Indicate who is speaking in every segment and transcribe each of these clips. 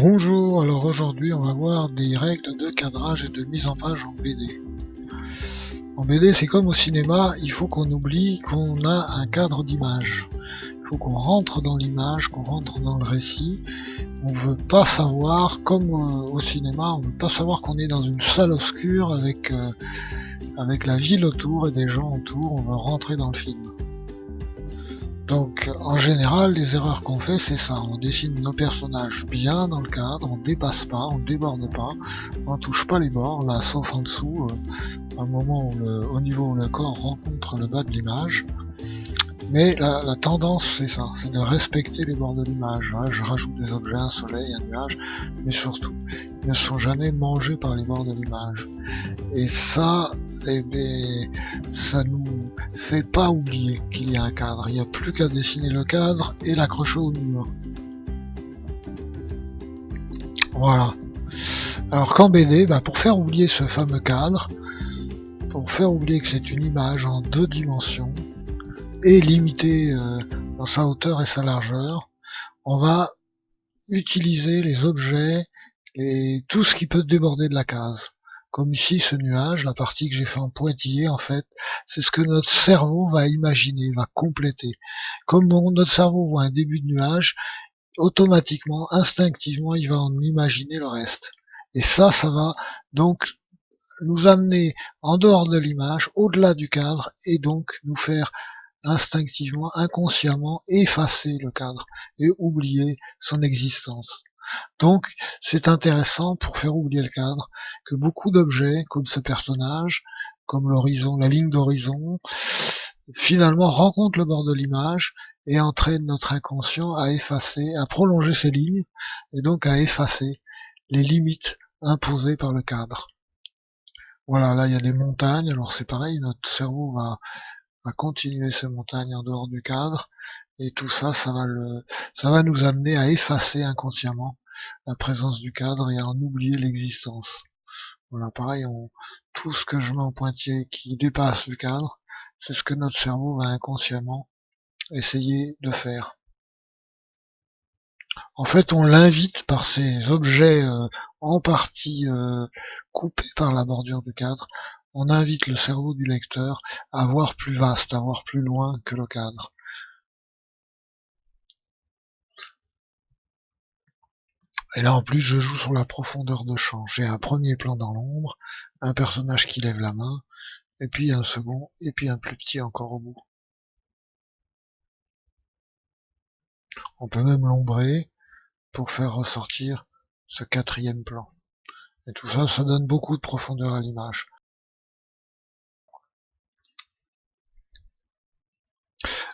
Speaker 1: Bonjour, alors aujourd'hui on va voir des règles de cadrage et de mise en page en BD. En BD c'est comme au cinéma, il faut qu'on oublie qu'on a un cadre d'image. Il faut qu'on rentre dans l'image, qu'on rentre dans le récit. On veut pas savoir, comme au cinéma, on veut pas savoir qu'on est dans une salle obscure avec la ville autour et des gens autour, on veut rentrer dans le film. Donc, en général, les erreurs qu'on fait, c'est ça. On dessine nos personnages bien dans le cadre, on dépasse pas, on déborde pas, on touche pas les bords, là, sauf en dessous, à un moment où au niveau où le corps rencontre le bas de l'image. Mais la tendance, c'est ça, c'est de respecter les bords de l'image. Hein. Je rajoute des objets, un soleil, un nuage, mais surtout, ils ne sont jamais mangés par les bords de l'image. Et ça, ça nous fait pas oublier qu'il y a un cadre. Il n'y a plus qu'à dessiner le cadre et l'accrocher au mur. Voilà. Alors qu'en BD, pour faire oublier ce fameux cadre, pour faire oublier que c'est une image en 2 dimensions, et limitée dans sa hauteur et sa largeur, on va utiliser les objets, tout ce qui peut déborder de la case. Comme ici, ce nuage, la partie que j'ai fait en pointillé, en fait, c'est ce que notre cerveau va imaginer, va compléter. Comme notre cerveau voit un début de nuage, automatiquement, instinctivement, il va en imaginer le reste. Et ça va donc nous amener en dehors de l'image, au-delà du cadre, et donc nous faire instinctivement, inconsciemment, effacer le cadre et oublier son existence. Donc, c'est intéressant pour faire oublier le cadre que beaucoup d'objets, comme ce personnage, comme l'horizon, la ligne d'horizon, finalement rencontrent le bord de l'image et entraînent notre inconscient à effacer, à prolonger ces lignes et donc à effacer les limites imposées par le cadre. Voilà, là il y a des montagnes, alors c'est pareil, notre cerveau va continuer ces montagnes en dehors du cadre, et tout ça, ça va nous amener à effacer inconsciemment la présence du cadre et à en oublier l'existence. Voilà, pareil, tout ce que je mets en pointillé qui dépasse le cadre, c'est ce que notre cerveau va inconsciemment essayer de faire. En fait, on l'invite par ces objets en partie coupés par la bordure du cadre, on invite le cerveau du lecteur à voir plus vaste, à voir plus loin que le cadre. Et là, en plus, je joue sur la profondeur de champ. J'ai un premier plan dans l'ombre, un personnage qui lève la main, et puis un second, et puis un plus petit encore au bout. On peut même l'ombrer pour faire ressortir ce 4e plan. Et tout ça, ça donne beaucoup de profondeur à l'image.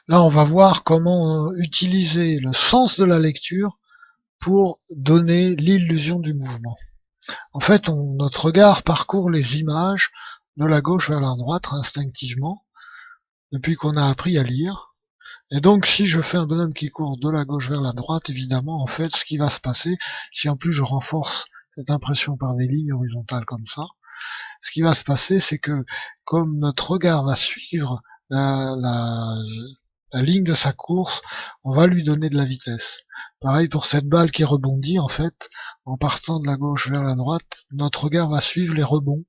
Speaker 1: Là, on va voir comment utiliser le sens de la lecture pour donner l'illusion du mouvement. En fait, notre regard parcourt les images de la gauche vers la droite instinctivement, depuis qu'on a appris à lire. Et donc, si je fais un bonhomme qui court de la gauche vers la droite, évidemment, en fait, ce qui va se passer, si en plus je renforce cette impression par des lignes horizontales comme ça, ce qui va se passer, c'est que comme notre regard va suivre la ligne de sa course, on va lui donner de la vitesse. Pareil pour cette balle qui rebondit, en fait, en partant de la gauche vers la droite, notre regard va suivre les rebonds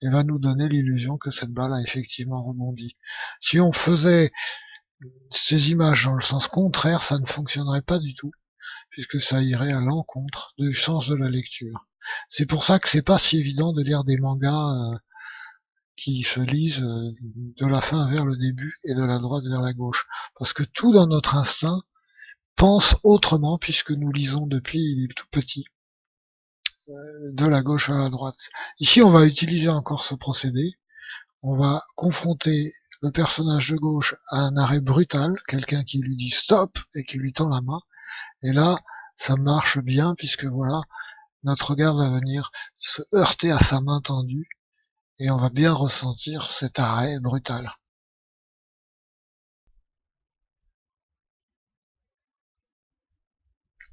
Speaker 1: et va nous donner l'illusion que cette balle a effectivement rebondi. Si on faisait ces images dans le sens contraire, ça ne fonctionnerait pas du tout, puisque ça irait à l'encontre du sens de la lecture. C'est pour ça que c'est pas si évident de lire des mangas qui se lisent de la fin vers le début et de la droite vers la gauche. Parce que tout dans notre instinct pense autrement, puisque nous lisons depuis tout petit, de la gauche vers la droite. Ici, on va utiliser encore ce procédé. On va confronter le personnage de gauche à un arrêt brutal, quelqu'un qui lui dit stop et qui lui tend la main. Et là, ça marche bien, puisque voilà, notre regard va venir se heurter à sa main tendue et on va bien ressentir cet arrêt brutal.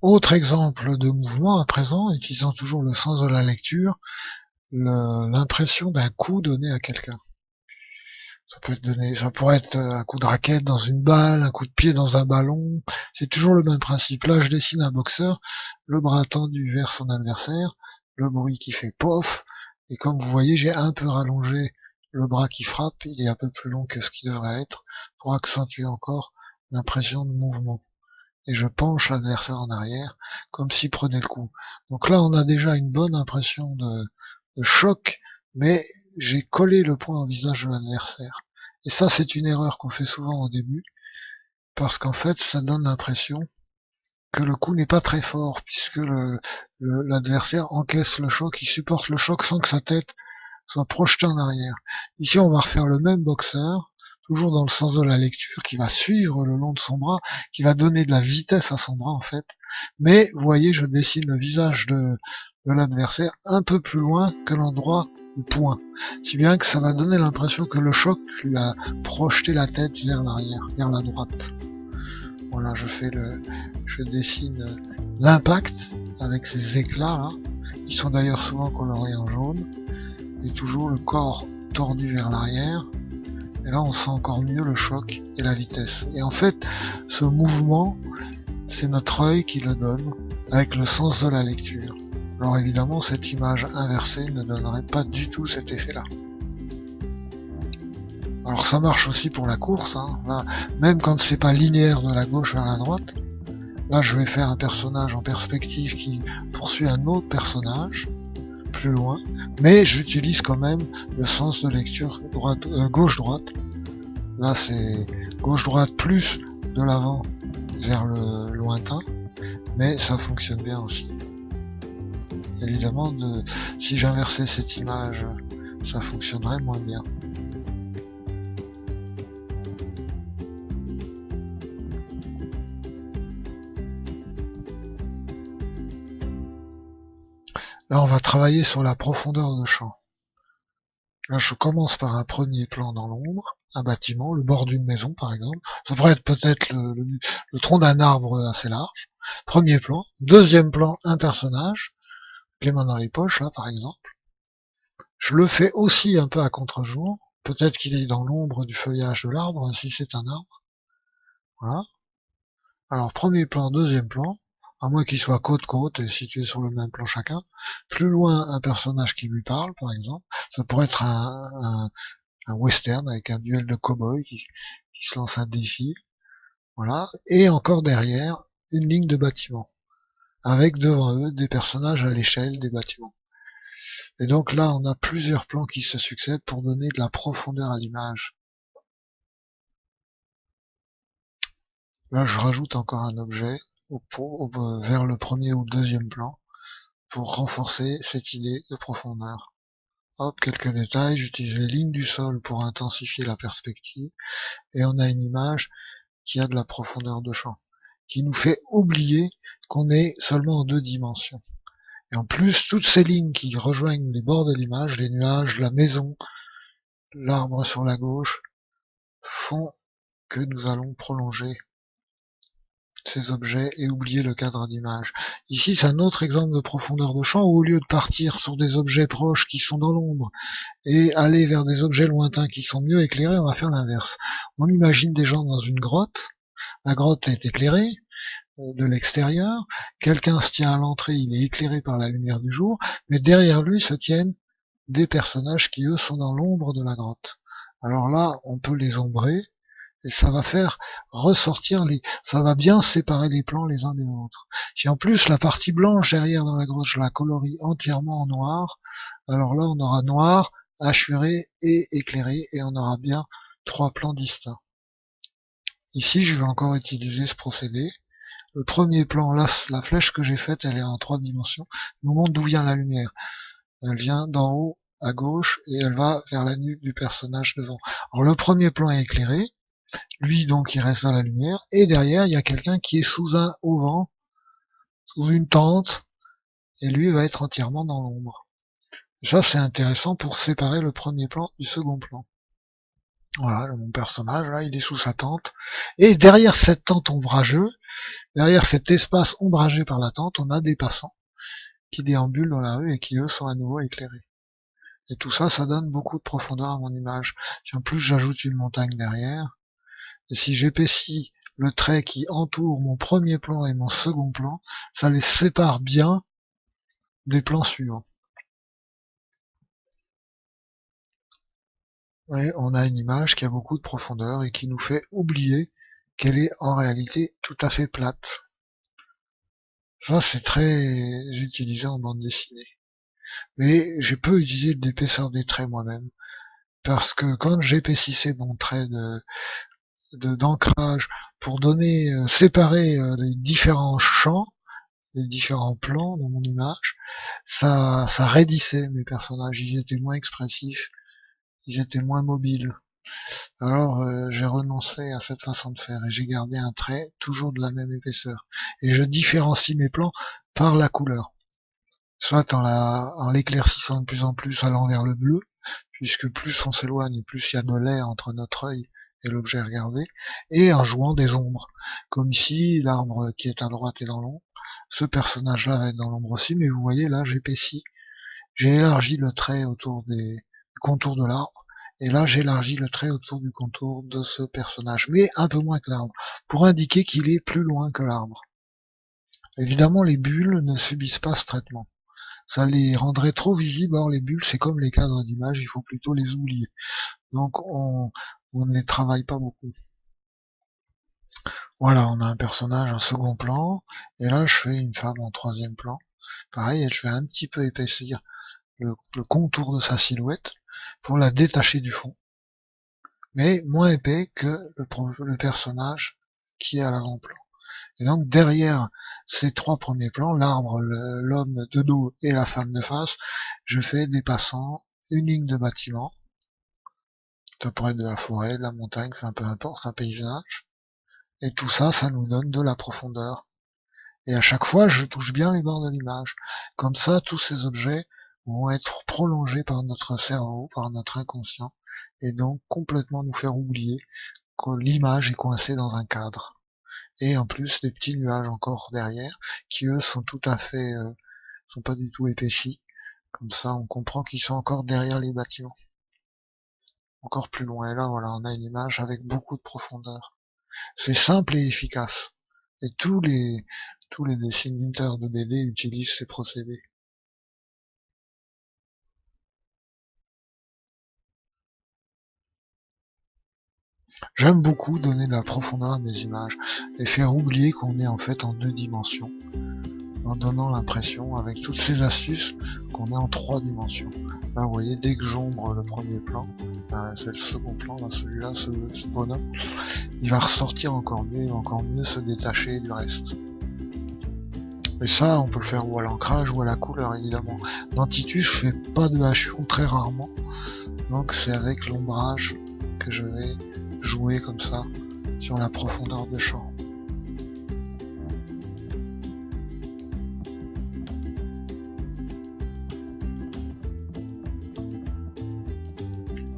Speaker 1: Autre exemple de mouvement à présent, utilisant toujours le sens de la lecture, l'impression d'un coup donné à quelqu'un. Ça pourrait être un coup de raquette dans une balle, un coup de pied dans un ballon. C'est toujours le même principe. Là, je dessine un boxeur, le bras tendu vers son adversaire, le bruit qui fait pof, et comme vous voyez, j'ai un peu rallongé le bras qui frappe, il est un peu plus long que ce qu'il devrait être, pour accentuer encore l'impression de mouvement. Et je penche l'adversaire en arrière, comme s'il prenait le coup. Donc là, on a déjà une bonne impression de choc, mais j'ai collé le poing au visage de l'adversaire. Et ça, c'est une erreur qu'on fait souvent au début, parce qu'en fait, ça donne l'impression que le coup n'est pas très fort, puisque l'adversaire encaisse le choc, il supporte le choc sans que sa tête soit projetée en arrière. Ici, on va refaire le même boxeur, toujours dans le sens de la lecture, qui va suivre le long de son bras, qui va donner de la vitesse à son bras en fait. Mais vous voyez, je dessine le visage de l'adversaire un peu plus loin que l'endroit du poing, si bien que ça va donner l'impression que le choc lui a projeté la tête vers l'arrière, vers la droite. Voilà, je dessine l'impact avec ces éclats là. Ils sont d'ailleurs souvent colorés en jaune. Et toujours le corps tordu vers l'arrière. Et là, on sent encore mieux le choc et la vitesse. Et en fait, ce mouvement, c'est notre œil qui le donne, avec le sens de la lecture. Alors évidemment, cette image inversée ne donnerait pas du tout cet effet-là. Alors ça marche aussi pour la course, hein. Là, même quand c'est pas linéaire de la gauche vers la droite. Là, je vais faire un personnage en perspective qui poursuit un autre personnage, plus loin, mais j'utilise quand même le sens de lecture gauche-droite. Là, c'est gauche-droite plus de l'avant vers le lointain, mais ça fonctionne bien aussi. Évidemment, si j'inversais cette image, ça fonctionnerait moins bien. Là, on va travailler sur la profondeur de champ. Là, je commence par un premier plan dans l'ombre, un bâtiment, le bord d'une maison par exemple. Ça pourrait être peut-être le tronc d'un arbre assez large. Premier plan. Deuxième plan, un personnage, les mains dans les poches, là par exemple. Je le fais aussi un peu à contre-jour. Peut-être qu'il est dans l'ombre du feuillage de l'arbre, si c'est un arbre. Voilà. Alors, premier plan, deuxième plan. À moins qu'ils soient côte-côte et situés sur le même plan chacun. Plus loin, un personnage qui lui parle, par exemple. Ça pourrait être un western avec un duel de cow-boys qui se lance un défi. Voilà. Et encore derrière, une ligne de bâtiment. Avec devant eux des personnages à l'échelle des bâtiments. Et donc là, on a plusieurs plans qui se succèdent pour donner de la profondeur à l'image. Là, je rajoute encore un objet vers le premier ou le deuxième plan pour renforcer cette idée de profondeur. Hop, quelques détails, j'utilise les lignes du sol pour intensifier la perspective et on a une image qui a de la profondeur de champ, qui nous fait oublier qu'on est seulement en 2 dimensions. Et en plus, toutes ces lignes qui rejoignent les bords de l'image, les nuages, la maison, l'arbre sur la gauche, font que nous allons prolonger ces objets et oublier le cadre d'image. Ici, c'est un autre exemple de profondeur de champ où au lieu de partir sur des objets proches qui sont dans l'ombre et aller vers des objets lointains qui sont mieux éclairés, on va faire l'inverse. On imagine des gens dans une grotte, la grotte est éclairée de l'extérieur, quelqu'un se tient à l'entrée, il est éclairé par la lumière du jour, mais derrière lui se tiennent des personnages qui eux sont dans l'ombre de la grotte. Alors là, on peut les ombrer, et ça va faire ressortir ça va bien séparer les plans les uns des autres. Si en plus la partie blanche derrière dans la grotte, je la colorie entièrement en noir, alors là on aura noir, hachuré et éclairé, et on aura bien 3 plans distincts. Ici, je vais encore utiliser ce procédé. Le premier plan, là, la flèche que j'ai faite, elle est en 3 dimensions, nous montre d'où vient la lumière. Elle vient d'en haut à gauche et elle va vers la nuque du personnage devant. Alors le premier plan est éclairé, lui donc il reste dans la lumière, et derrière il y a quelqu'un qui est sous un auvent, sous une tente, et lui va être entièrement dans l'ombre. Ça c'est intéressant pour séparer le premier plan du second plan. Voilà, mon personnage là il est sous sa tente, et derrière cette tente ombrageuse, derrière cet espace ombragé par la tente, on a des passants qui déambulent dans la rue et qui eux sont à nouveau éclairés. Et tout ça, ça donne beaucoup de profondeur à mon image. Si en plus j'ajoute une montagne derrière, et si j'épaissis le trait qui entoure mon premier plan et mon second plan, ça les sépare bien des plans suivants. Et on a une image qui a beaucoup de profondeur et qui nous fait oublier qu'elle est en réalité tout à fait plate. Ça, c'est très utilisé en bande dessinée. Mais j'ai peu utilisé l'épaisseur des traits moi-même. Parce que quand j'épaississais mon trait d'ancrage pour donner, séparer les différents champs, les différents plans dans mon image, ça raidissait mes personnages, ils étaient moins expressifs, ils étaient moins mobiles. Alors j'ai renoncé à cette façon de faire et j'ai gardé un trait toujours de la même épaisseur. Et je différencie mes plans par la couleur. Soit en l'éclaircissant de plus en plus allant vers le bleu, puisque plus on s'éloigne, plus il y a de l'air entre notre œil et l'objet regardé, et en jouant des ombres. Comme ici, l'arbre qui est à droite est dans l'ombre, ce personnage-là va être dans l'ombre aussi, mais vous voyez là j'épaissis. J'ai élargi le trait autour du contour de l'arbre, et là j'élargis le trait autour du contour de ce personnage, mais un peu moins que l'arbre, pour indiquer qu'il est plus loin que l'arbre. Évidemment, les bulles ne subissent pas ce traitement. Ça les rendrait trop visibles, or les bulles c'est comme les cadres d'image, il faut plutôt les oublier. Donc on ne les travaille pas beaucoup. Voilà, on a un personnage en second plan, et là je fais une femme en troisième plan. Pareil, je vais un petit peu épaissir le contour de sa silhouette pour la détacher du fond, mais moins épais que le personnage qui est à l'avant-plan. Et donc derrière ces trois premiers plans, l'arbre, l'homme de dos et la femme de face, je fais des passants, une ligne de bâtiment, ça pourrait être de la forêt, de la montagne, enfin peu importe, un paysage, et tout ça, ça nous donne de la profondeur. Et à chaque fois, je touche bien les bords de l'image. Comme ça, tous ces objets vont être prolongés par notre cerveau, par notre inconscient, et donc complètement nous faire oublier que l'image est coincée dans un cadre. Et en plus des petits nuages encore derrière, qui eux sont tout à fait, sont pas du tout épaissis. Comme ça, on comprend qu'ils sont encore derrière les bâtiments. Encore plus loin. Et là, voilà, on a une image avec beaucoup de profondeur. C'est simple et efficace. Et tous les dessinateurs de BD utilisent ces procédés. J'aime beaucoup donner de la profondeur à mes images et faire oublier qu'on est en fait en 2 dimensions, en donnant l'impression, avec toutes ces astuces, qu'on est en 3 dimensions. Là, vous voyez, dès que j'ombre le premier plan, c'est le second plan, là, celui-là, ce bonhomme, il va ressortir encore mieux, il va encore mieux se détacher du reste. Et ça, on peut le faire ou à l'ancrage ou à la couleur, évidemment. Dans Titus, je fais pas de hachure très rarement, donc c'est avec l'ombrage que je vais jouer comme ça sur la profondeur de champ.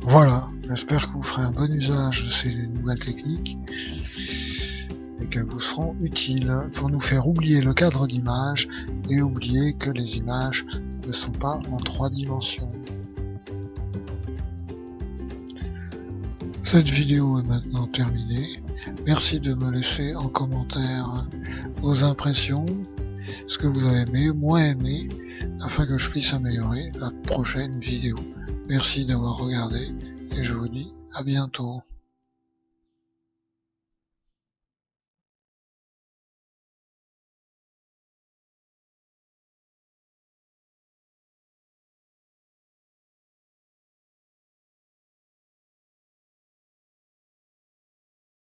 Speaker 1: Voilà, j'espère que vous ferez un bon usage de ces nouvelles techniques et qu'elles vous seront utiles pour nous faire oublier le cadre d'image et oublier que les images ne sont pas en 3 dimensions. Cette vidéo est maintenant terminée. Merci de me laisser en commentaire vos impressions, ce que vous avez aimé, moins aimé, afin que je puisse améliorer la prochaine vidéo. Merci d'avoir regardé et je vous dis à bientôt.